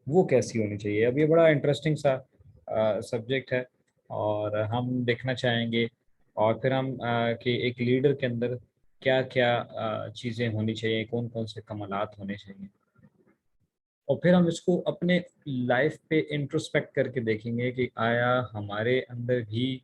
وہ کیسی ہونی چاہیے؟ اب یہ بڑا انٹرسٹنگ سا سبجیکٹ ہے، اور ہم دیکھنا چاہیں گے، اور پھر ہم کہ ایک لیڈر کے اندر کیا کیا چیزیں ہونی چاہیے، کون کون سے کمالات ہونے چاہیے، اور پھر ہم اس کو اپنے لائف پہ انٹروسپیکٹ کر کے دیکھیں گے کہ آیا ہمارے اندر بھی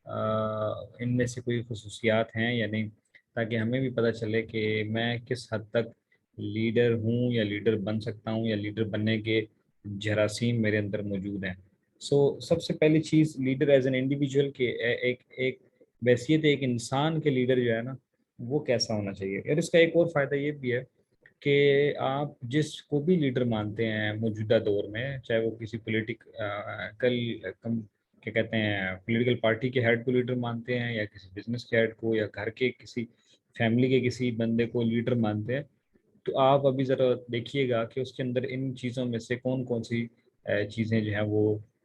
ان میں سے کوئی خصوصیات ہیں یا نہیں، تاکہ ہمیں بھی پتہ چلے کہ میں کس حد تک لیڈر ہوں یا لیڈر بن سکتا ہوں، یا لیڈر بننے کے جراثیم میرے اندر موجود ہیں۔ سو سب سے پہلی چیز لیڈر ایز این انڈیویجول کے ایک بحیثیت ایک انسان کے لیڈر جو ہے نا، وہ کیسا ہونا چاہیے۔ اور اس کا ایک اور فائدہ یہ بھی ہے کہ آپ جس کو بھی لیڈر مانتے ہیں موجودہ دور میں، چاہے وہ کسی پولیٹیکل کیا کہتے ہیں پولیٹیکل پارٹی کے ہیڈ کو لیڈر مانتے ہیں، یا کسی بزنس کے ہیڈ کو، یا گھر کے کسی فیملی کے کسی بندے کو لیڈر مانتے ہیں، تو آپ ابھی ذرا دیکھیے گا کہ اس کے اندر ان چیزوں میں سے کون کون سی چیزیں جو ہیں وہ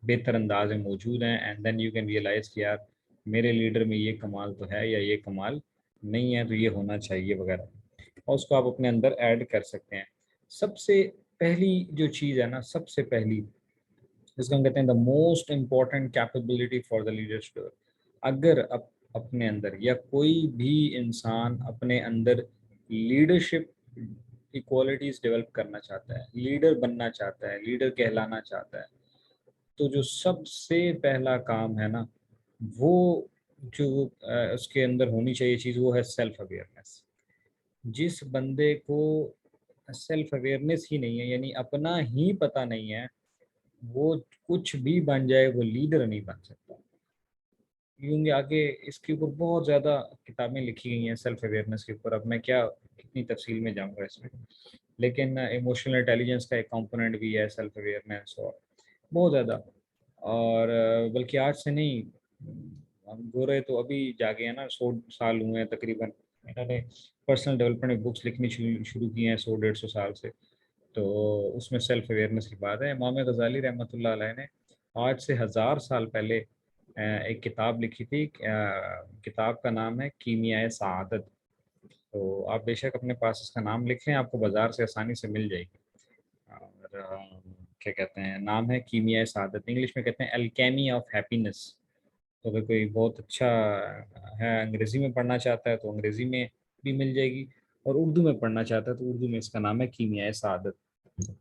بہتر انداز میں موجود ہیں، and then you can realise کہ یار میرے لیڈر میں یہ کمال تو ہے، یا یہ کمال نہیں ہے تو یہ ہونا چاہیے وغیرہ، اور اس کو آپ اپنے اندر ایڈ کر سکتے ہیں۔ سب سے پہلی جو چیز ہے نا، سب سے پہلی جس کو ہم کہتے ہیں the most important capability for the leadership, اگر اپنے اندر یا کوئی بھی انسان اپنے اندر لیڈرشپ کی کوالٹیز ڈیولپ کرنا چاہتا ہے، لیڈر بننا چاہتا ہے، لیڈر کہلانا چاہتا ہے، تو جو سب سے پہلا کام ہے نا، وہ جو اس کے اندر ہونی چاہیے چیز، وہ ہے سیلف اویئرنیس۔ جس بندے کو سیلف اویئرنیس ہی نہیں ہے، یعنی اپنا ہی پتہ نہیں ہے، وہ کچھ بھی بن جائے وہ لیڈر نہیں بن سکتا۔ یوں گے آگے اس کے اوپر بہت زیادہ کتابیں لکھی گئی ہیں سیلف اویئرنیس کے اوپر، اب میں کیا کتنی تفصیل میں جاؤں گا اس میں، لیکن ایموشنل انٹیلیجنس کا ایک کمپوننٹ بھی ہے سیلف اویئرنیس، اور بہت زیادہ، اور بلکہ آج سے نہیں، ہم گورے تو ابھی جاگے ہیں نا، 100 سال ہوئے ہیں تقریباً، انہوں نے پرسنل ڈیولپمنٹ بکس لکھنی شروع کی ہیں 100 150 سال سے، تو اس میں سیلف اویئرنیس کی بات ہے۔ امام غزالی رحمۃ اللہ علیہ نے آج سے 1000 سال پہلے ایک کتاب لکھی تھی، کتاب کا نام ہے کیمیائے سعادت، تو آپ بے شک اپنے پاس اس کا نام لکھ لیں، آپ کو بازار سے آسانی سے مل جائے گی، اور کیا کہتے ہیں، نام ہے کیمیائے سعادت، انگلش میں کہتے ہیں الکیمی آف ہیپینس۔ تو اگر کوئی بہت اچھا ہے انگریزی میں پڑھنا چاہتا ہے تو انگریزی میں بھی مل جائے گی، اور اردو میں پڑھنا چاہتا ہے تو اردو میں اس کا نام ہے کیمیائے سعادت،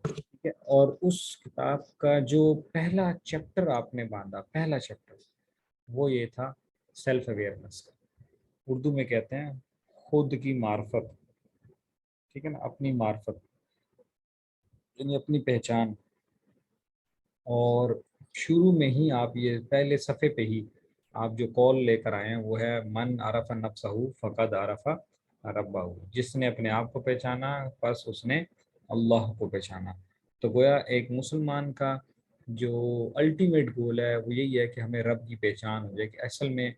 ٹھیک ہے۔ اور اس کتاب کا جو پہلا چیپٹر آپ نے باندھا، پہلا چیپٹر، وہ یہ تھا سیلف اویئرنیس کا، اردو میں کہتے ہیں خود کی معرفت، ٹھیک ہے نا، اپنی معرفت یعنی اپنی پہچان۔ اور شروع میں ہی آپ یہ پہلے صفحے پہ ہی آپ جو کال لے کر آئے ہیں وہ ہے من عرف نفسہ فقد عرف ربہ، جس نے اپنے آپ کو پہچانا بس اس نے اللہ کو پہچانا۔ تو گویا ایک مسلمان کا جو الٹیمیٹ گول ہے وہ یہی ہے کہ ہمیں رب کی پہچان ہو جائے کہ اصل میں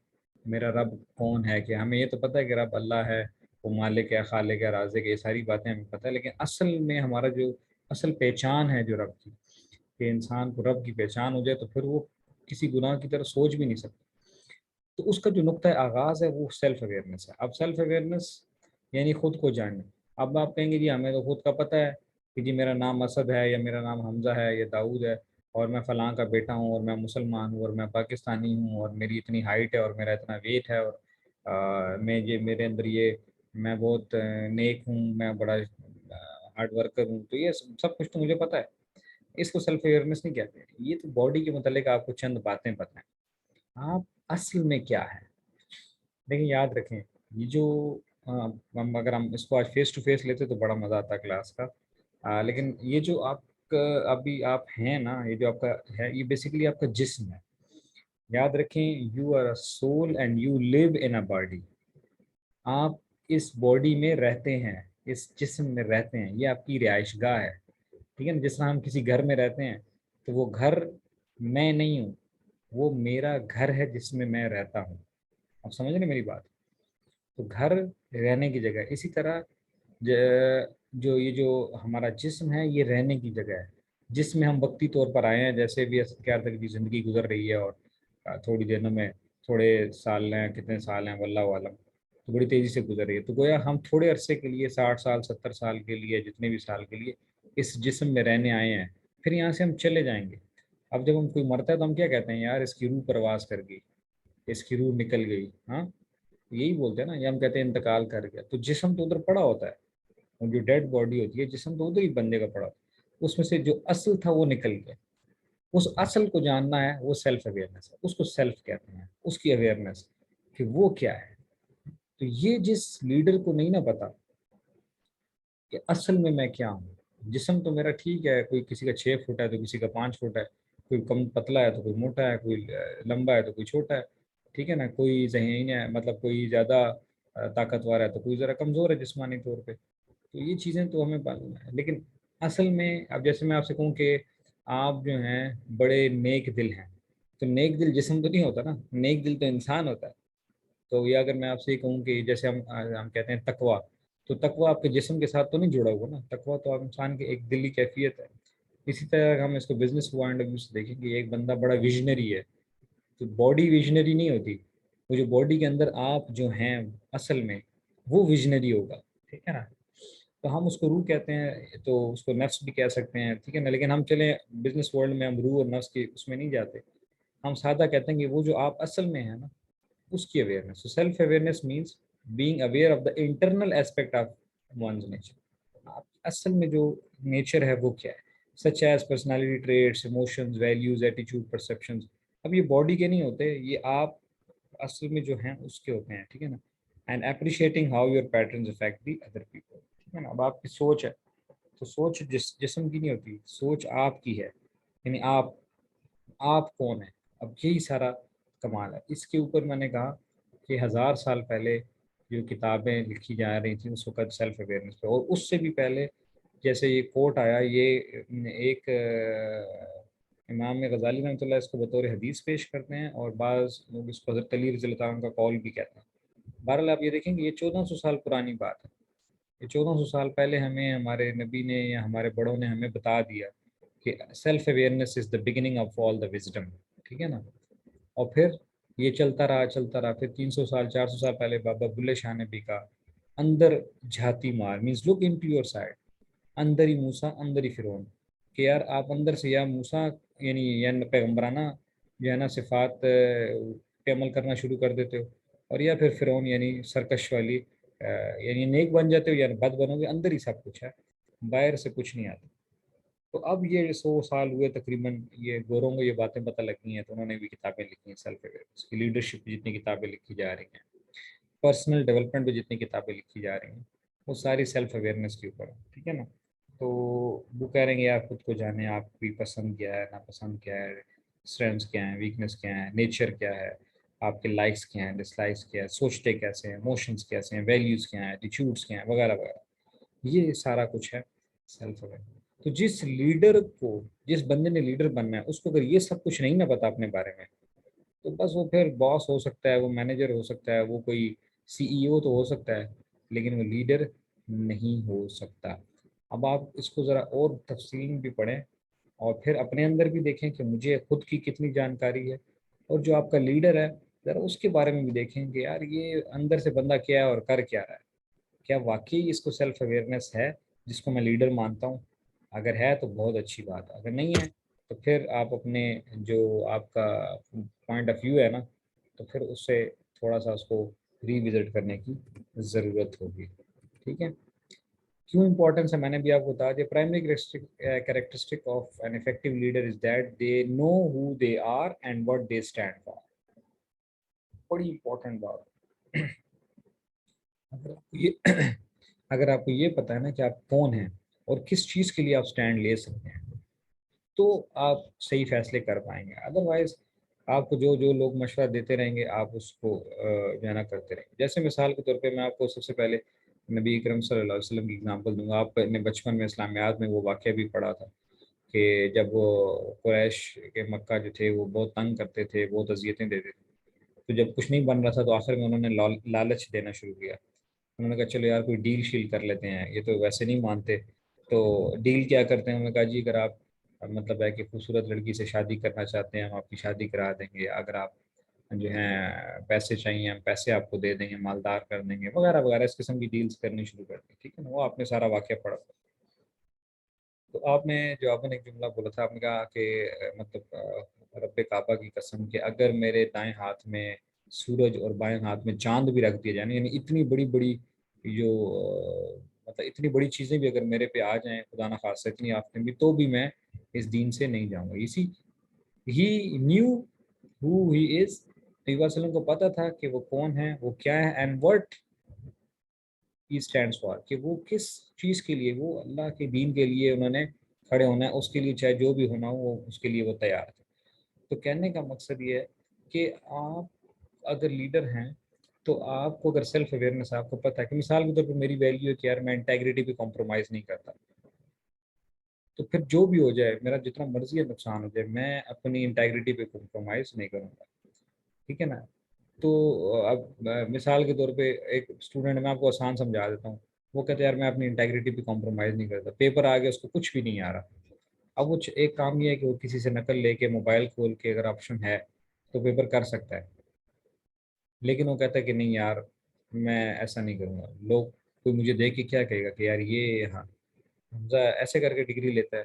میرا رب کون ہے، کہ ہمیں یہ تو پتہ ہے کہ رب اللہ ہے، وہ مالک ہے، خالق ہے، رازق ہے، یہ ساری باتیں ہمیں پتہ ہے، لیکن اصل میں ہمارا جو اصل پہچان ہے جو رب کی، کہ انسان کو رب کی پہچان ہو جائے تو پھر وہ کسی گناہ کی طرف سوچ بھی نہیں سکتا۔ تو اس کا جو نقطہ آغاز ہے وہ سیلف اویئرنیس ہے۔ اب سیلف اویئرنیس یعنی خود کو جاننا۔ اب آپ کہیں گے جی ہمیں تو خود کا پتہ ہے کہ جی میرا نام اسد ہے، یا میرا نام حمزہ ہے، یا داؤد ہے، اور میں فلاں کا بیٹا ہوں، اور میں مسلمان ہوں، اور میں پاکستانی ہوں، اور میری اتنی ہائٹ ہے، اور میرا اتنا ویٹ ہے، اور میں یہ میرے اندر یہ میں بہت نیک ہوں، میں بڑا ہارڈ ورکر ہوں، تو یہ سب کچھ تو مجھے پتہ ہے۔ اس کو سیلف اویئرنیس نہیں کہتے، یہ تو باڈی کے متعلق آپ کو چند باتیں پتہ ہیں، آپ اصل میں کیا ہے۔ لیکن یاد رکھیں یہ جو اگر ہم اس کو آج فیس ٹو فیس لیتے تو بڑا مزہ آتا کلاس کا، لیکن یہ جو آپ کا ابھی آپ ہیں نا، یہ جو آپ کا ہے یہ بیسیکلی آپ کا جسم ہے۔ یاد رکھیں you are a soul and you live in a body, آپ اس باڈی میں رہتے ہیں، اس جسم میں رہتے ہیں، یہ آپ کی رہائش گاہ ہے، ٹھیک ہے نا۔ جس طرح ہم کسی گھر میں رہتے ہیں تو وہ گھر میں نہیں ہوں، وہ میرا گھر ہے جس میں میں رہتا ہوں، آپ سمجھ رہے ہیں میری بات؟ تو گھر رہنے کی جگہ، اسی طرح جو یہ جو ہمارا جسم ہے یہ رہنے کی جگہ ہے، جس میں ہم وقتی طور پر آئے ہیں، جیسے بھی کیا تک کی زندگی گزر رہی ہے، اور تھوڑی دنوں میں تھوڑے سال ہیں، کتنے سال ہیں واللہ عالم، تو بڑی تیزی سے گزر رہی ہے، تو گویا ہم تھوڑے عرصے کے لیے 60 سال 70 سال کے لیے جتنے بھی سال کے لیے اس جسم میں رہنے آئے ہیں، پھر یہاں سے ہم چلے جائیں گے. اب جب ہم کوئی مرتا ہے تو ہم کیا کہتے ہیں؟ یار اس کی روح پرواز کر گئی, اس کی روح نکل گئی. ہاں, یہی بولتے ہیں نا, یا ہم کہتے ہیں انتقال کر گیا. تو جسم تو ادھر پڑا ہوتا ہے, اور جو ڈیڈ باڈی ہوتی ہے جسم تو ادھر ہی بندے کا پڑا ہوتا ہے, اس میں سے جو اصل تھا وہ نکل گیا. اس اصل کو جاننا ہے, وہ سیلف اویئرنیس ہے, اس کو سیلف کہتے ہیں, اس کی اویئرنیس کہ وہ کیا ہے. تو یہ جس لیڈر کو نہیں نہ پتا کہ اصل میں کیا ہوں. جسم تو میرا ٹھیک ہے, کوئی کسی کا 6 فٹ ہے تو کسی کا 5 فٹ ہے, کوئی کم پتلا ہے تو کوئی موٹا ہے, کوئی لمبا ہے تو کوئی چھوٹا ہے, ٹھیک ہے نا, کوئی ذہین ہے, مطلب کوئی زیادہ طاقتور ہے تو کوئی ذرا کمزور ہے جسمانی طور پہ. تو یہ چیزیں تو ہمیں معلوم ہے. لیکن اصل میں اب جیسے میں آپ سے کہوں کہ آپ جو ہیں بڑے نیک دل ہیں, تو نیک دل جسم تو نہیں ہوتا نا, نیک دل تو انسان ہوتا ہے. تو یہ اگر میں آپ سے یہ کہوں کہ جیسے ہم کہتے ہیں تقویٰ, تو تقویٰ آپ کے جسم کے ساتھ تو نہیں جڑا ہوا نا, تقویٰ تو آپ انسان کی ایک دلی کیفیت ہے. اسی طرح اگر ہم اس کو بزنس پوائنٹ آف ویو سے دیکھیں کہ ایک بندہ بڑا ویژنری ہے, تو باڈی ویژنری نہیں ہوتی, وہ جو باڈی کے اندر آپ جو ہیں اصل میں وہ ویژنری ہوگا, ٹھیک ہے نا. تو ہم اس کو روح کہتے ہیں, تو اس کو نفس بھی کہہ سکتے ہیں, ٹھیک ہے نا. لیکن ہم چلیں بزنس ورلڈ میں, ہم روح اور نفس کی اس میں نہیں جاتے, ہم سادہ کہتے ہیں کہ وہ جو آپ اصل میں ہیں نا, اس کی awareness. Self awareness means being aware of the internal aspect of one's nature. آپ اصل میں جو نیچر ہے وہ کیا ہے, such as personality traits, emotions, values, attitude, perceptions. اب یہ باڈی کے نہیں ہوتے, یہ آپ اصل میں جو ہیں اس کے ہوتے ہیں, ٹھیک ہے نا. And appreciating how your patterns affect the other people, ٹھیک ہے نا. اب آپ کی سوچ ہے, تو سوچ جسم کی نہیں ہوتی, سوچ آپ کی ہے, یعنی آپ کون ہیں. اب یہی سارا کمال ہے. اس کے اوپر میں نے کہا کہ 1000 سال پہلے جو کتابیں لکھی جا رہی تھیں اس وقت سیلف اویئرنیس پہ, اور اس سے بھی پہلے جیسے یہ کوٹ آیا, یہ ایک امام غزالی رحمۃ اللہ اس کو بطور حدیث پیش کرتے ہیں, اور بعض لوگ اس کو حضرت علی رضی اللہ عنہ کا قول بھی کہتے ہیں. بہرحال آپ یہ دیکھیں کہ یہ 1400 سال پرانی بات ہے. یہ 1400 سال پہلے ہمیں ہمارے نبی نے یا ہمارے بڑوں نے ہمیں بتا دیا کہ self awareness is the beginning of all the wisdom, ٹھیک ہے نا. اور پھر یہ چلتا رہا. پھر 300 سال 400 سال پہلے بابا بلے شاہ نے بھی کہا, اندر جھاتی مار, means look into your side, اندر ہی موسیٰ اندر ہی فرعون, کہ یار آپ اندر سے یا موسیٰ یعنی یا پیغمبرانہ جو ہے نا صفات پہ عمل کرنا شروع کر دیتے ہو, اور یا پھر فرعون یعنی سرکش والی یعنی نیک بن جاتے ہو یا بد بنو گے. اندر ہی سب کچھ ہے, باہر سے کچھ نہیں آتا. تو اب یہ 100 سال ہوئے تقریباً, یہ گوروں کو یہ باتیں پتہ لگی ہیں, تو انہوں نے بھی کتابیں لکھی ہیں سیلف اویئرنیس کی. لیڈرشپ کی جتنی کتابیں لکھی جا رہی ہیں, پرسنل ڈیولپمنٹ پہ جتنی کتابیں لکھی جا رہی ہیں, وہ ساری سیلف اویئرنیس کے اوپر ہے, ٹھیک ہے نا. تو وہ کہہ رہے ہیں کہ آپ خود کو جانیں, آپ کی پسند کیا ہے, ناپسند کیا ہے, اسٹرینگس کیا ہیں, ویکنیس کیا ہیں, نیچر کیا ہے, آپ کے لائکس کیا ہیں, ڈس لائکس کیا ہے, سوچتے کیسے ہیں, ایموشنس کیسے ہیں, ویلیوز کیا ہیں, ایٹیٹیوڈس کیا ہیں, وغیرہ وغیرہ. یہ سارا کچھ ہے سیلف اویئرنیس. تو جس لیڈر کو, جس بندے نے لیڈر بننا ہے, اس کو اگر یہ سب کچھ نہیں نہ پتا اپنے بارے میں, تو بس وہ پھر باس ہو سکتا ہے, وہ مینیجر ہو سکتا ہے, وہ کوئی سی ای او تو ہو سکتا ہے, لیکن وہ لیڈر نہیں ہو سکتا. اب آپ اس کو ذرا اور تفصیل بھی پڑھیں, اور پھر اپنے اندر بھی دیکھیں کہ مجھے خود کی کتنی جانکاری ہے, اور جو آپ کا لیڈر ہے ذرا اس کے بارے میں بھی دیکھیں کہ یار یہ اندر سے بندہ کیا ہے اور کر کیا رہا ہے. کیا واقعی اس کو سیلف اویئرنیس ہے جس کو میں لیڈر مانتا ہوں؟ اگر ہے تو بہت اچھی بات ہے, اگر نہیں ہے تو پھر آپ اپنے جو آپ کا پوائنٹ آف ویو ہے نا, تو پھر اس سے تھوڑا سا اس کو ری وزٹ کرنے کی ضرورت ہوگی, ٹھیک ہے. کیوں امپورٹنس ہے میں نے بھی آپ کو بتا دیا. Primary characteristic of an effective leader is that they know who they are and what they stand for. بڑی امپورٹنٹ بات. اگر آپ کو یہ اگر آپ کو یہ پتہ ہے نا کہ آپ کون ہیں اور کس چیز کے لیے آپ سٹینڈ لے سکتے ہیں, تو آپ صحیح فیصلے کر پائیں گے. ادروائز آپ کو جو جو لوگ مشورہ دیتے رہیں گے آپ اس کو جو ہے نا کرتے رہیں گے. جیسے مثال کے طور پہ میں آپ کو سب سے پہلے نبی اکرم صلی اللہ علیہ وسلم کی اگزامپل دوں گا. آپ نے بچپن میں اسلامیات میں وہ واقعہ بھی پڑھا تھا کہ جب وہ قریش کے مکہ جو تھے وہ بہت تنگ کرتے تھے, بہت اذیتیں دیتے تھے, تو جب کچھ نہیں بن رہا تھا تو آخر میں انہوں نے لالچ دینا شروع کیا. انہوں نے کہا چلو یار کوئی ڈیل شیل کر لیتے ہیں, یہ تو ویسے نہیں مانتے. تو ڈیل کیا کرتے ہیں, انہوں نے کہا جی اگر آپ مطلب ہے کہ خوبصورت لڑکی سے شادی کرنا چاہتے ہیں ہم آپ کی شادی کرا دیں گے, اگر آپ جو ہیں پیسے چاہیے ہم پیسے آپ کو دے دیں گے, مالدار کر دیں گے, وغیرہ وغیرہ اس قسم کی ڈیلز کرنی شروع کر دیں, ٹھیک ہے نا. وہ آپ نے سارا واقعہ پڑھا. تو آپ نے جو آپ نے ایک جملہ بولا تھا، آپ نے کہا کہ مطلب رب کعبہ کی قسم کہ اگر میرے دائیں ہاتھ میں سورج اور بائیں ہاتھ میں چاند بھی رکھ دیا جائے، یعنی اتنی بڑی بڑی جو مطلب اتنی بڑی چیزیں بھی اگر میرے پہ آ جائیں، خدا نہ خواستہ اتنی آفتیں بھی، تو بھی میں اس دین سے نہیں جاؤں گا. اسی ہی نیو ہو ہی از. نبی صلی اللہ علیہ وسلم کو پتہ تھا کہ وہ کون ہے، وہ کیا ہے، and what he stands for, کہ وہ کس چیز کے لیے، وہ اللہ کے دین کے لیے انہوں نے کھڑے ہونا ہے، اس کے لیے چاہے جو بھی ہونا ہو وہ اس کے لیے وہ تیار تھے. تو کہنے کا مقصد یہ ہے کہ آپ اگر لیڈر ہیں تو آپ کو اگر سیلف اویئرنیس، آپ کو پتہ ہے کہ مثال کے طور پہ میری ویلیو ہے کہ یار میں انٹیگریٹی پہ کمپرومائز نہیں کرتا، تو پھر جو بھی ہو جائے، میرا جتنا مرضی نقصان ہو جائے، میں اپنی انٹیگریٹی پہ کمپرومائز نہیں کروں گا. ٹھیک ہے نا. تو اب مثال کے طور پہ ایک اسٹوڈنٹ، میں آپ کو آسان سمجھا دیتا ہوں، وہ کہتے ہیں یار میں اپنی انٹیگریٹی پہ کمپرومائز نہیں کرتا، پیپر آ گیا اس کو کچھ بھی نہیں آ رہا. اب وہ ایک کام یہ ہے کہ وہ کسی سے نقل لے کے موبائل کھول کے اگر آپشن ہے تو پیپر کر سکتا ہے، لیکن وہ کہتا ہے کہ نہیں یار میں ایسا نہیں کروں گا. لوگ کوئی مجھے دیکھ کے کیا کہے گا کہ یار یہ ہاں حمزہ ایسے کر کے ڈگری لیتا ہے،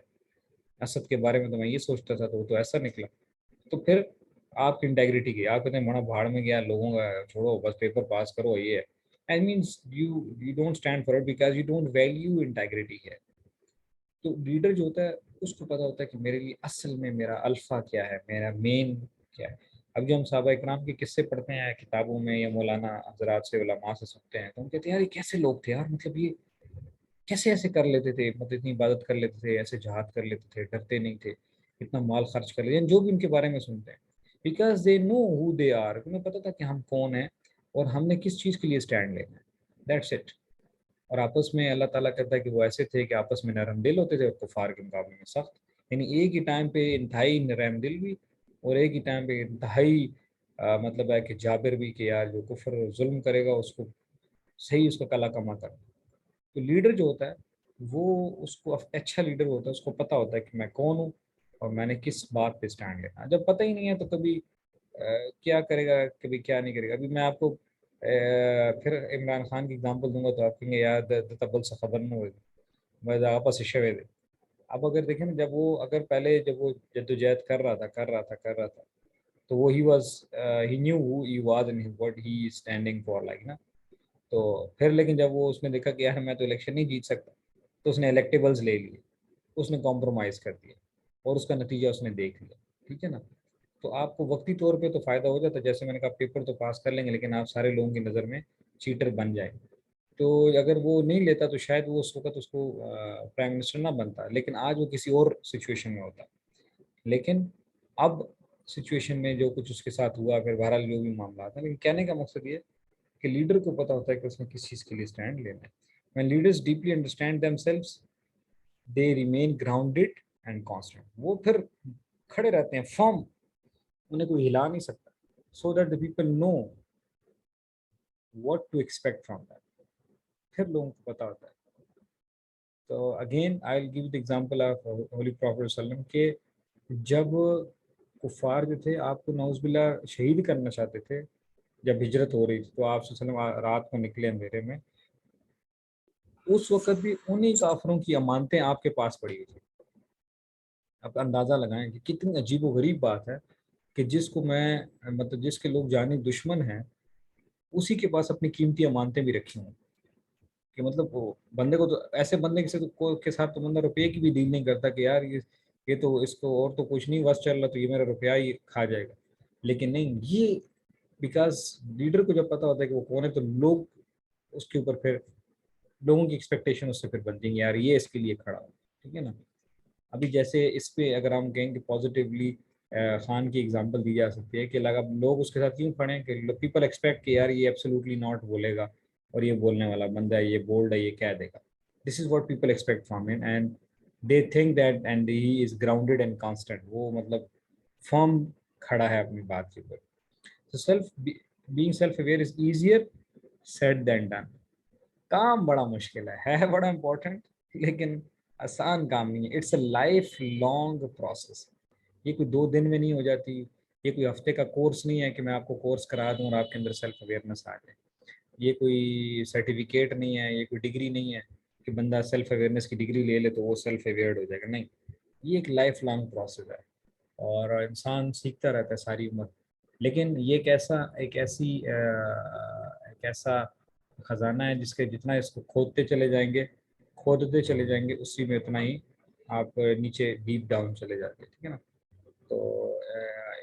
اسد کے بارے میں تو میں یہ سوچتا تھا تو وہ تو ایسا نکلا. تو پھر آپ کی انٹیگریٹی کی، آپ کہتے ہیں مڑا بھاڑ میں گیا، لوگوں کا چھوڑو بس پیپر پاس کرو، یہ ہے. That means you don't stand for it because you don't value integrity ہے. تو لیڈر جو ہوتا ہے اس کو پتا ہوتا ہے کہ میرے لیے اصل میں میرا الفا کیا ہے، میرا مین کیا ہے. اب جو ہم صحابہ اکرام کے قصے پڑھتے ہیں کتابوں میں یا مولانا حضرات سے علماء سے سنتے ہیں، تو ہم کہتے ہیں یار یہ کیسے لوگ تھے یار، مطلب یہ کیسے ایسے کر لیتے تھے، مطلب اتنی عبادت کر لیتے تھے، ایسے جہاد کر لیتے تھے، ڈرتے نہیں تھے، اتنا مال خرچ کر لیتے، جو بھی ان کے بارے میں سنتے ہیں. Because they know who they are, انہیں پتہ تھا کہ ہم کون ہیں اور ہم نے کس چیز کے لیے اسٹینڈ لینا ہے. That's it. اور آپس میں اللہ تعالیٰ کہتا ہے کہ وہ ایسے تھے کہ آپس میں نرم دل ہوتے تھے اور کفار کے مقابلے میں سخت. یعنی ایک ہی ٹائم پہ انتہائی نرم دل بھی اور ایک ہی ٹائم پہ انتہائی مطلب ہے کہ جابر بھی، کہ یار جو کفر ظلم کرے گا اس کو صحیح اس کا کلا کما کر. تو لیڈر جو ہوتا ہے وہ اس کو اچھا لیڈر ہوتا ہے، اس کو پتہ ہوتا ہے کہ میں کون ہوں اور میں نے کس بات پہ اسٹینڈ لینا. جب پتہ ہی نہیں ہے تو کبھی کیا کرے گا، کبھی کیا نہیں کرے گا. ابھی میں آپ کو پھر عمران خان کی اگزامپل دوں گا تو آپ کہیں گے یار تبل سے خبر نہ ہوئے میں آپس شوے دے. اب اگر دیکھیں نا، جب وہ اگر پہلے جب وہ جدوجہد کر رہا تھا تو وہ he was he new who he was and what he standing for like نا. تو پھر لیکن جب وہ اس نے دیکھا کہ یار میں تو الیکشن نہیں جیت سکتا، تو اس نے الیکٹیبلز لے لیے، اس نے کمپرومائز کر دیا اور اس کا نتیجہ اس نے دیکھ لیا. ٹھیک ہے نا. تو آپ کو وقتی طور پہ تو فائدہ ہو جاتا ہے، جیسے میں نے کہا پیپر تو پاس کر لیں گے لیکن آپ سارے لوگوں کی نظر میں چیٹر بن جائیں. تو اگر وہ نہیں لیتا تو شاید وہ اس وقت اس کو پرائم منسٹر نہ بنتا، لیکن آج وہ کسی اور سچویشن میں ہوتا. لیکن اب سچویشن میں جو کچھ اس کے ساتھ ہوا، پھر بہرحال جو بھی معاملات ہیں، لیکن کہنے کا مقصد یہ کہ لیڈر کو پتہ ہوتا ہے کہ اس نے کس چیز کے لیے اسٹینڈ لینا ہے. When leaders deeply understand themselves, they remain grounded and constant. وہ پھر کھڑے رہتے ہیں فرم، انہیں کوئی ہلا نہیں سکتا. So that the people know what to expect from them. پھر لوگوں کو پتہ ہوتا ہے. تو again I will give the example of holy prophet صلی اللہ علیہ وسلم کہ جب کفار جو تھے آپ کو نعوذ باللہ شہید کرنا چاہتے تھے، جب ہجرت ہو رہی تھی تو آپ صلی اللہ علیہ وسلم رات کو نکلے اندھیرے میں، اس وقت بھی انہی کافروں کی امانتیں آپ کے پاس پڑی ہوئی تھی. اب اندازہ لگائیں کہ کتنی عجیب و غریب بات ہے کہ جس کو میں مطلب جس کے لوگ جانی دشمن ہیں اسی کے پاس اپنی قیمتی امانتیں بھی رکھی ہوں. کہ مطلب وہ بندے کو تو ایسے بندے کے ساتھ تو بندہ روپے کی بھی ڈیل نہیں کرتا کہ یار یہ تو اس کو اور تو کچھ نہیں بس چل رہا تو یہ میرا روپیہ ہی کھا جائے گا. لیکن نہیں، یہ بیکاز لیڈر کو جب پتا ہوتا ہے کہ وہ کون ہے تو لوگ اس کے اوپر پھر لوگوں کی ایکسپیکٹیشن اس سے پھر بنتی ہیں یار یہ اس کے لیے کھڑا ہو. ٹھیک ہے نا. ابھی جیسے اس پہ اگر ہم کہیں کہ پازیٹیولی خان کی ایگزامپل دی جا سکتی ہے کہ لوگ اس کے ساتھ کیوں کھڑے ہیں کہ پیپل ایکسپیکٹ کہ یار یہ ایبسولوٹلی ناٹ بولے گا اور یہ بولنے والا بندہ ہے، یہ بولڈ ہے، یہ کہہ دے گا. This is what people expect from ہم and they think that and he is grounded and constant. وہ مطلب فرم کھڑا ہے اپنی بات کے اوپر. So self aware is easier said than done. کام بڑا مشکل ہے بڑا امپورٹنٹ، لیکن آسان کام نہیں ہے. It's a life long process. یہ کوئی 2 دن میں نہیں ہو جاتی، یہ کوئی ہفتے کا کورس نہیں ہے کہ میں آپ کو کورس کرا دوں اور آپ کے اندر سیلف اویئرنیس آ جائے. یہ کوئی سرٹیفکیٹ نہیں ہے، یہ کوئی ڈگری نہیں ہے. کہ بندہ سیلف اویئرنیس کی ڈگری لے لے تو وہ سیلف اویئرڈ ہو جائے گا، نہیں، یہ ایک لائف لانگ پروسیس ہے اور انسان سیکھتا رہتا ہے ساری عمر. لیکن یہ ایک ایسا خزانہ ہے جس کے جتنا اس کو کھودتے چلے جائیں گے اسی میں اتنا ہی آپ نیچے ڈیپ ڈاؤن چلے جاتے ہیں. ٹھیک ہے نا. تو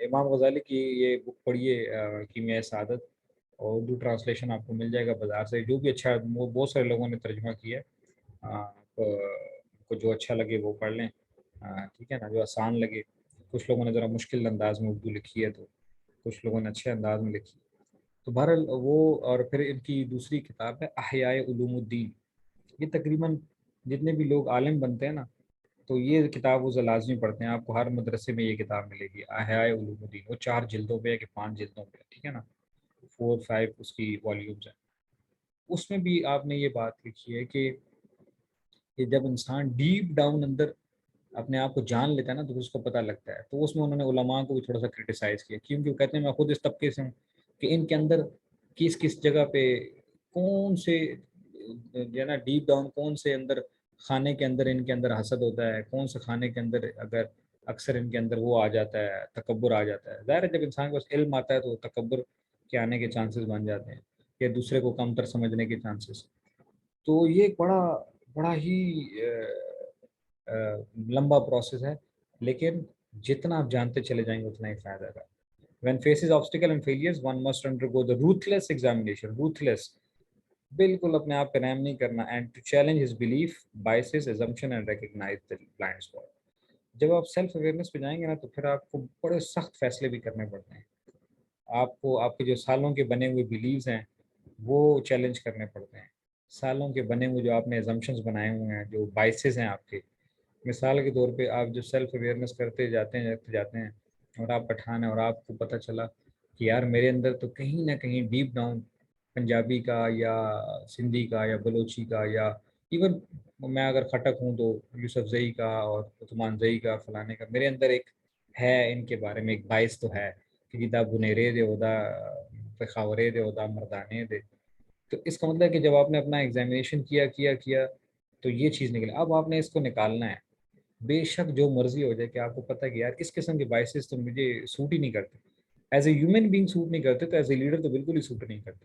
امام غزالی کی یہ بک پڑھیے کیمیائے سعادت، اور اردو ٹرانسلیشن آپ کو مل جائے گا بازار سے، جو بھی اچھا ہے وہ بہت سارے لوگوں نے ترجمہ کیا ہے. آپ کو جو اچھا لگے وہ پڑھ لیں. ٹھیک ہے نا. جو آسان لگے، کچھ لوگوں نے ذرا مشکل انداز میں اردو لکھی ہے تو کچھ لوگوں نے اچھے انداز میں لکھی. تو بہرحال وہ، اور پھر ان کی دوسری کتاب ہے احیاء علوم الدین. یہ تقریباً جتنے بھی لوگ عالم بنتے ہیں نا تو یہ کتاب وہ لازمی پڑھتے ہیں. آپ کو ہر مدرسے میں یہ کتاب ملے گی احیاء علوم الدین. وہ 4 جلدوں پہ ہے کہ 5 جلدوں پہ. ٹھیک ہے نا. 4-5 اس کی والیومز ہیں. اس میں بھی آپ نے یہ بات لکھی ہے کہ جب انسان ڈیپ ڈاؤن اندر اپنے آپ کو جان لیتا ہے نا تو اس کو پتہ لگتا ہے. تو اس میں انہوں نے علماء کو بھی تھوڑا سا کرٹیسائز کیا، کیونکہ وہ کہتے ہیں میں خود اس طبقے سے ہوں کہ ان کے اندر کس جگہ پہ کون سے جو ہے نا ڈیپ ڈاؤن، کون سے اندر کھانے کے اندر ان کے اندر حسد ہوتا ہے، کون سے کھانے کے اندر اگر اکثر ان کے اندر وہ آ جاتا ہے، تکبر آ جاتا ہے. ظاہر ہے جب انسان کے پاس علم آتا ہے تو تکبر کے آنے کے چانسز بن جاتے ہیں یا دوسرے کو کم تر سمجھنے کے چانسز. تو یہ ایک بڑا ہی لمبا پروسیس ہے، لیکن جتنا آپ جانتے چلے جائیں گے اتنا ہی فائدہ ہے. When faces obstacle and failures, one must undergo the ruthless examination. Ruthless بالکل اپنے آپ پہ رحم نہیں کرنا. And to challenge his belief, biases, assumption and recognize the blind spot. جب آپ سیلف اویئرنیس پہ جائیں گے نا تو پھر آپ کو بڑے سخت فیصلے بھی کرنے پڑتے ہیں. آپ کو آپ کے جو سالوں کے بنے ہوئے بلیوز ہیں وہ چیلنج کرنے پڑتے ہیں. سالوں کے بنے ہوئے جو آپ نے ایزمپشنز بنائے ہوئے ہیں، جو بائسز ہیں آپ کے. مثال کے طور پہ آپ جو سیلف اویئرنیس کرتے جاتے ہیں اور آپ پٹھان ہیں اور آپ کو پتہ چلا کہ یار میرے اندر تو کہیں نہ کہیں ڈیپ ڈاؤن پنجابی کا یا سندھی کا یا بلوچی کا یا ایون میں اگر خٹک ہوں تو یوسف زئی کا اور عثمان زئی کا فلانے کا میرے اندر ایک ہے، ان کے بارے میں ایک باعث تو ہے کہ دا بنیرے دے ادا پخاورے دے ادا مردانے دے. تو اس کا مطلب ہے کہ جب آپ نے اپنا ایگزامینیشن کیا تو یہ چیز نکلی. اب آپ نے اس کو نکالنا ہے. بے شک جو مرضی ہو جائے کہ آپ کو پتہ کہ یار اس قسم کے بائسز تو مجھے سوٹ ہی نہیں کرتے، as a human being suit نہیں کرتے، تو ایز اے لیڈر تو بالکل ہی سوٹ نہیں کرتے.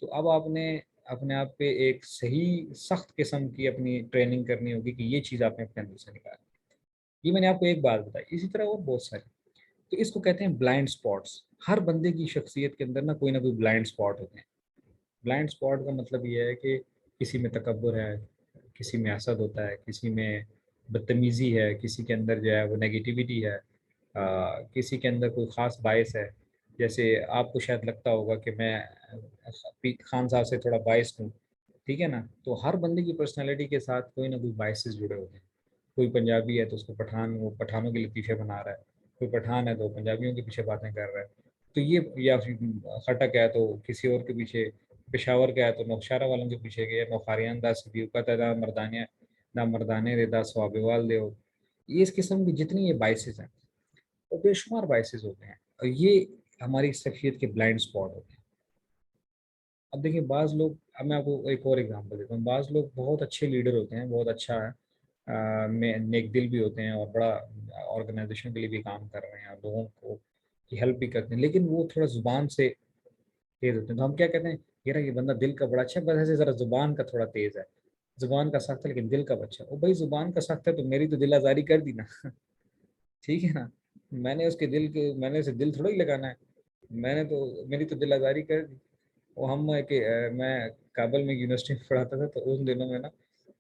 تو اب آپ نے اپنے آپ پہ ایک صحیح سخت قسم کی اپنی ٹریننگ کرنی ہوگی کہ یہ چیز آپ نے اپنے اندر سے نکالی. یہ میں نے آپ کو ایک بات بتائی، اسی طرح اور بہت ساری. تو اس کو کہتے ہیں بلائنڈ اسپاٹس. ہر بندے کی شخصیت کے اندر نہ کوئی بلائنڈ اسپاٹ ہوتے ہیں. بلائنڈ اسپاٹ کا مطلب یہ ہے کہ کسی میں تکبر ہے، کسی میں حسد ہوتا ہے، کسی میں بدتمیزی ہے، کسی کے اندر جو ہے وہ نیگیٹیوٹی ہے، کسی کے اندر کوئی خاص باعث ہے. جیسے آپ کو شاید لگتا ہوگا کہ میں خان صاحب سے تھوڑا باعث ہوں. ٹھیک ہے نا. تو ہر بندے کی پرسنالٹی کے ساتھ کوئی نہ کوئی باعث جڑے ہوتے ہیں. کوئی پنجابی ہے تو اس کو وہ پٹھانوں کے لطیفے بنا رہا ہے، کوئی پٹھان ہے تو پنجابیوں کے پیچھے باتیں کر رہا ہے. تو یہ، یا خٹک ہے تو کسی اور کے پیچھے، پشاور کا ہے تو نوشہرہ والوں کے پیچھے گئے، نوخاریان دا سبیوکت ہے دا مردانیہ دا مردانے دے دا سوابوال دے ہو. یہ اس قسم کی جتنی یہ باعث ہیں وہ بے شمار باعث ہوتے ہیں، اور یہ ہماری شخصیت کے بلائنڈ اسپاٹ ہوتے ہیں. اب دیکھیں بعض لوگ، اب میں آپ کو ایک اور ایگزامپل دیتا ہوں. بعض لوگ بہت اچھے لیڈر ہوتے ہیں، بہت اچھا میں نیک دل بھی ہوتے ہیں اور بڑا آرگنائزیشن کے لیے بھی کام کر رہے ہیں اور لوگوں کو کی ہیلپ بھی کرتے ہیں، لیکن وہ تھوڑا زبان سے تیز ہوتے ہیں. تو ہم کیا کہتے ہیں، یہ بندہ دل کا بڑا اچھا ہے، بس ایسے ذرا زبان کا تھوڑا تیز ہے، زبان کا سخت ہے لیکن دل کا بچہ. او بھائی زبان کا سخت ہے تو میری تو دل آزاری کر دی نا. ٹھیک ہے نا. میں نے اس کے میں نے اسے دل تھوڑا ہی لگانا ہے. میں نے تو میری تو دل آزاری کر دی. وہ میں کابل میں یونیورسٹی میں پڑھاتا تھا تو ان دنوں میں نا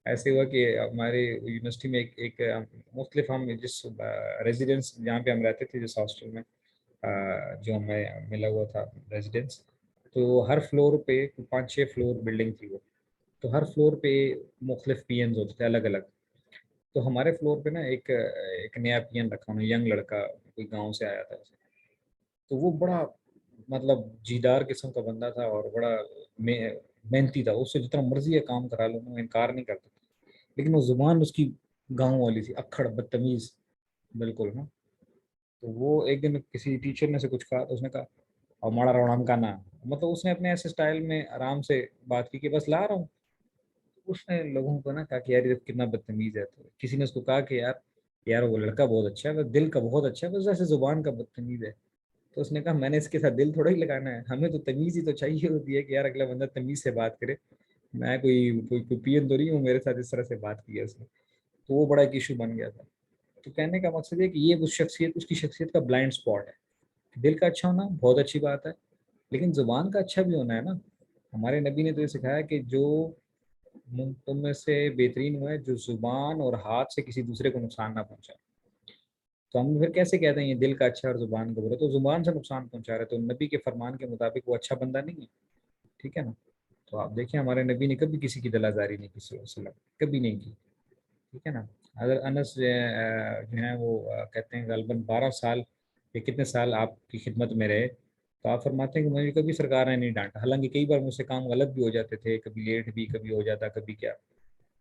ایسے ہوا کہ ہمارے یونیورسٹی میں ایک مختلف، ہم جس ریزیڈنس جہاں پہ ہم رہتے تھے، جس ہاسٹل میں جو ہمیں ملا ہوا تھا ریزیڈنس، تو ہر فلور پہ 5-6 فلور بلڈنگ تھی وہ. تو ہر فلور پہ مختلف پی اینز ہوتے تھے الگ الگ. تو ہمارے فلور پہ نا ایک نیا پی این رکھا انہوں نے، ینگ لڑکا، کوئی گاؤں سے آیا تھا. تو وہ بڑا مطلب جیدار قسم کا بندہ تھا اور بڑا محنتی تھا. اس سے جتنا مرضی ہے کام کرا لوں، وہ انکار نہیں کرتا تھا. لیکن وہ زبان اس کی گاؤں والی تھی، اکھڑ بدتمیز بالکل نا. تو وہ ایک دن کسی ٹیچر نے سے کچھ کہا تو اس نے کہا اور ماڑا روڑام کا نا، مطلب اس نے اپنے ایسے سٹائل میں آرام سے بات کی کہ بس لا رہا ہوں. اس نے لوگوں کو نا کہا کہ یار یہ کتنا بدتمیز ہے. تو کسی نے اس کو کہا کہ یار یار وہ لڑکا بہت اچھا ہے, وہ دل کا بہت اچھا ہے, بس ایسے زبان کا بدتمیز ہے. تو اس نے کہا میں نے اس کے ساتھ دل تھوڑا ہی لگانا ہے, ہمیں تو تمیز ہی تو چاہیے ہوتی ہے کہ یار اگلا بندہ تمیز سے بات کرے. میں کوئی پین تو نہیں ہوں میرے ساتھ اس طرح سے بات کی ہے اس نے. تو وہ بڑا ایک ایشو بن گیا تھا. تو کہنے کا مقصد ہے کہ یہ اس کی شخصیت کا بلائنڈ اسپاٹ ہے. دل کا اچھا ہونا بہت اچھی بات ہے, لیکن زبان کا اچھا بھی ہونا ہے نا. ہمارے نبی نے تو یہ سکھایا کہ جو تم میں سے بہترین ہوا ہے جو زبان اور ہاتھ سے کسی دوسرے کو نقصان نہ پہنچائے. تو ہم پھر کیسے کہتے ہیں یہ دل کا اچھا اور زبان کا برا؟ تو زبان سے نقصان پہنچا رہا ہے, تو نبی کے فرمان کے مطابق وہ اچھا بندہ نہیں ہے. ٹھیک ہے نا. تو آپ دیکھیں ہمارے نبی نے کبھی کسی کی دل آزاری نہیں کی صلی اللہ علیہ وسلم, کبھی نہیں کی. ٹھیک ہے نا. اگر انس جو ہیں وہ کہتے ہیں غالباً 12 سال یا کتنے سال آپ کی خدمت میں رہے, تو آپ فرماتے ہیں کہ مجھے کبھی سرکار نے نہیں ڈانٹا. حالانکہ کئی بار مجھ سے کام غلط بھی ہو جاتے تھے, کبھی لیٹ بھی, کبھی ہو جاتا, کبھی کیا,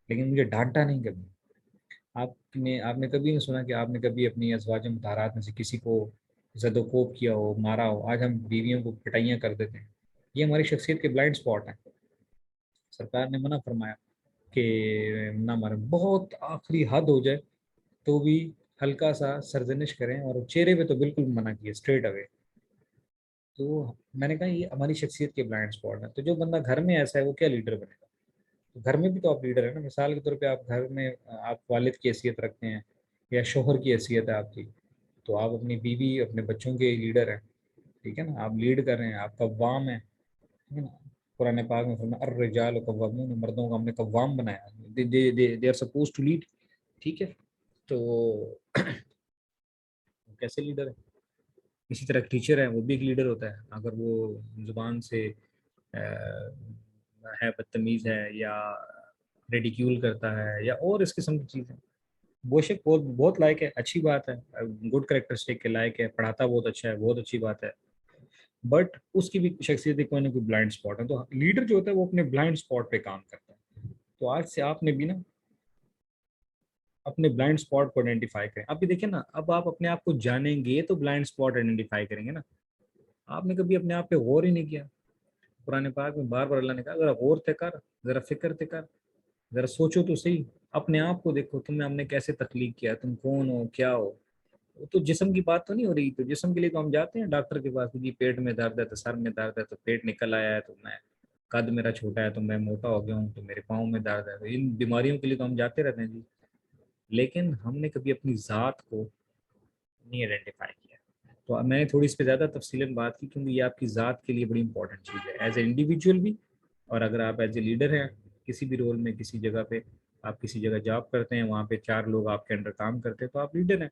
لیکن مجھے ڈانٹا نہیں کبھی. آپ نے کبھی نہیں سنا کہ آپ نے کبھی اپنی ازواج مطہرات میں سے کسی کو زد و کوب کیا ہو, مارا ہو. آج ہم بیویوں کو پٹائیاں کر دیتے ہیں. یہ ہماری شخصیت کے بلائنڈ اسپاٹ ہیں. سرکار نے منع فرمایا کہ نہ مارے, بہت آخری حد ہو جائے تو بھی ہلکا سا سرزنش کریں, اور چہرے پہ تو بالکل منع کیے اسٹریٹ اوے. تو میں نے کہا یہ ہماری شخصیت کے بلائنڈ اسپاٹ ہیں. تو جو بندہ گھر میں ایسا ہے وہ کیا لیڈر بنے گا؟ تو گھر میں بھی تو آپ لیڈر ہیں نا. مثال کے طور پہ آپ گھر میں آپ والد کی حیثیت رکھتے ہیں یا شوہر کی حیثیت ہے آپ کی, تو آپ اپنی بیوی اپنے بچوں کے لیڈر ہیں. ٹھیک ہے نا. آپ لیڈ کر رہے ہیں, آپ قوام ہیں. ٹھیک ہے نا. قرآن پاک میں فرمایا الرجال قوامون, مردوں کو ہم نے قوام بنایا, they are suppose to lead. ٹھیک ہے. تو وہ کیسے لیڈر ہے؟ اسی طرح ٹیچر ہے, وہ بھی ایک لیڈر ہوتا ہے. اگر وہ زبان سے ہے بدتمیز ہے, یا ریڈیکیول کرتا ہے, یا اور اس قسم کی چیزیں, وہ شک بہت بہت لائق ہے, اچھی بات ہے, گڈ کریکٹرسٹک کے لائق ہے, پڑھاتا بہت اچھا ہے, بہت اچھی بات ہے. بٹ اس کی بھی شخصیت کوئی نہ کوئی بلائنڈ اسپاٹ ہے. تو لیڈر جو ہوتا ہے وہ اپنے بلائنڈ اسپاٹ پہ کام کرتا ہے. تو آج سے آپ نے بھی نا اپنے بلائنڈ اسپاٹ کو آئیڈینٹیفائی کریں. آپ بھی دیکھیں نا, اب آپ اپنے آپ کو جانیں گے تو بلائنڈ اسپاٹ آئیڈینٹیفائی کریں گے نا. آپ نے کبھی اپنے آپ پہ غور ہی نہیں کیا. قرآن پاک میں بار بار اللہ نے کہا ذرا غور تے کر, ذرا فکر تے کر, ذرا سوچو تو صحیح. اپنے آپ کو دیکھو, تمہیں ہم نے کیسے تخلیق کیا, تم کون ہو, کیا ہو. تو جسم کی بات تو نہیں ہو رہی. تو جسم کے لیے تو ہم جاتے ہیں ڈاکٹر کے پاس, جی پیٹ میں درد ہے تو سر میں درد ہے, تو پیٹ نکل آیا ہے, تو میں قد میرا چھوٹا ہے, تو میں موٹا ہو گیا ہوں, تو میرے پاؤں میں درد ہے. تو ان بیماریوں کے لیے تو ہم جاتے رہتے ہیں جی. لیکن ہم نے کبھی اپنی ذات کو نہیں آئیڈینٹیفائی کیا. تو میں نے تھوڑی اس پہ زیادہ تفصیل بات کی, کیونکہ یہ آپ کی ذات کے لیے بڑی امپورٹنٹ چیز ہے, ایز اے انڈیویجول بھی, اور اگر آپ ایز اے لیڈر ہیں کسی بھی رول میں, کسی جگہ پہ, آپ کسی جگہ جاب کرتے ہیں, وہاں پہ 4 لوگ آپ کے انڈر کام کرتے ہیں, تو آپ لیڈر ہیں.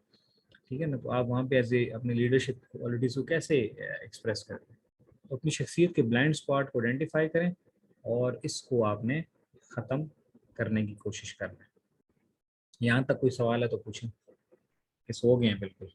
ٹھیک ہے نا. تو آپ وہاں پہ ایز اے اپنی لیڈرشپ کوالٹیز کو کیسے ایکسپریس کرتے ہیں؟ تو اپنی شخصیت کے بلائنڈ اسپاٹ کو آئیڈینٹیفائی کریں, اور اس کو آپ نے ختم کرنے کی کوشش کرنا ہے. یہاں تک کوئی سوال ہے تو پوچھیں, کہ سو گئے ہیں بالکل.